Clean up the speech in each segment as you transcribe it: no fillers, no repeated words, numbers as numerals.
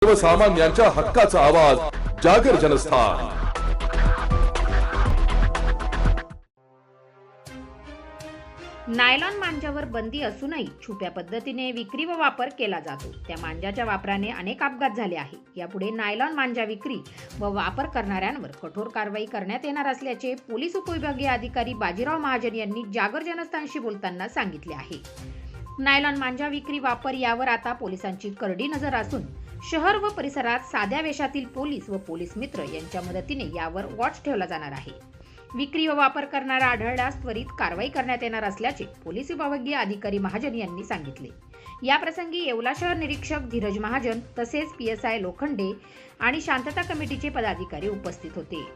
सर्वसामान्यांच्या हक्काचा आवाज जागर जनस्थान। नायलॉन मांजावर बंदी असूनही छुप्या पद्धतीने विक्री व वापर केला जातो। त्या मांजाच्या वापराने अनेक अपघात झाले आहे। यापुढे नायलॉन मांजा विक्री व वापर करणाऱ्यांवर कठोर कारवाई करण्यात येणार असल्याचे पोलीस उपविभागीय अधिकारी बाजीराव महाजन यांनी जागर जनस्थानशी बोलताना सांगितले आहे। नायलॉन मांजा विक्री वापर यावर आता पोलिसांची करडी नजर असून शहर व परिसरात साध्या वेशातील पोलीस व पोलीस मित्र यांच्या मदतीने यावर वॉच ठेवला जाणार आहे। विक्री व वापर करणारा आढळल्यास त्वरित कारवाई करण्यात येणार असल्याचे पोलीस विभागीय अधिकारी महाजन यांनी सांगितले। या प्रसंगी येवला शहर निरीक्षक धीरज महाजन तसेच PSI लोखंडे आणि शांतता कमिटीचे पदाधिकारी उपस्थित होते।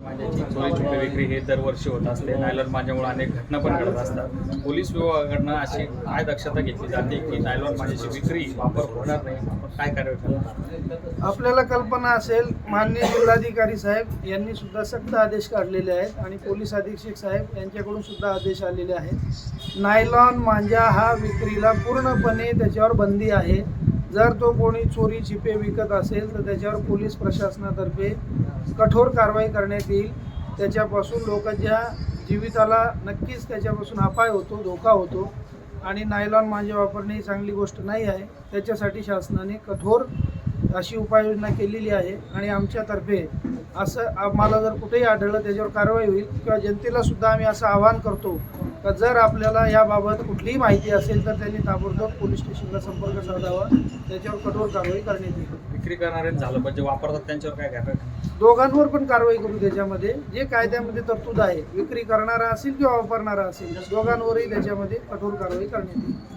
मांजाची चोरी छुपे विक्री हे दरवर्षी होत असते। नायलॉन मांजामुळे अनेक घटना पण घडत असतात। पोलीस विभागाकडून अशी काय दक्षता घेतली जाते की नायलॉन मांजाची विक्री वापर होणार नाही, आपण काय कारवाई करणार? आपल्याला कल्पना असेल, माननीय जिल्हाधिकारी साहेब यांनी सुद्धा सक्त आदेश काढलेले आहेत आणि पोलीस अधीक्षक साहेब यांच्याकडून सुद्धा आदेश आलेले आहेत। नायलॉन मांजा हा विक्रीला पूर्णपणे त्याच्यावर बंदी आहे। जर तो कोणी चोरी छिपे विकत असेल तर त्याच्यावर पोलीस प्रशासनातर्फे कठोर कारवाई करण्यात येईल। त्याच्यापासून लोकांच्या जीविताला नक्कीच त्याच्यापासून अपाय होतो, धोका होतो आणि नायलॉन मांजा वापरणे ही चांगली गोष्ट नाही आहे। त्याच्यासाठी शासनाने कठोर अशी उपाययोजना केलेली आहे आणि आमच्यातर्फे असं आम्हाला जर कुठेही आढळलं त्याच्यावर कारवाई होईल किंवा जनतेला सुद्धा आम्ही असं आवाहन करतो का जर आपल्याला याबाबत कुठलीही माहिती असेल तर त्यांनी ताबडतोब पोलीस स्टेशनला संपर्क साधावा, त्याच्यावर कठोर कारवाई करण्यात येईल। विक्री करणारे झालं पण जे वापरतात त्यांच्यावर काय कारवाई? दोघांवर पण कारवाई करू। त्याच्यामध्ये जे कायद्यामध्ये तरतूद आहे, विक्री करणारा असेल किंवा वापरणारा असेल, दोघांवरही त्याच्यामध्ये कठोर कारवाई करण्यात येईल।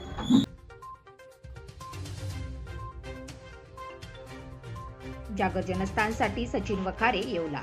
जागर जनस्थानसाठी सचिन वखारे, येवला।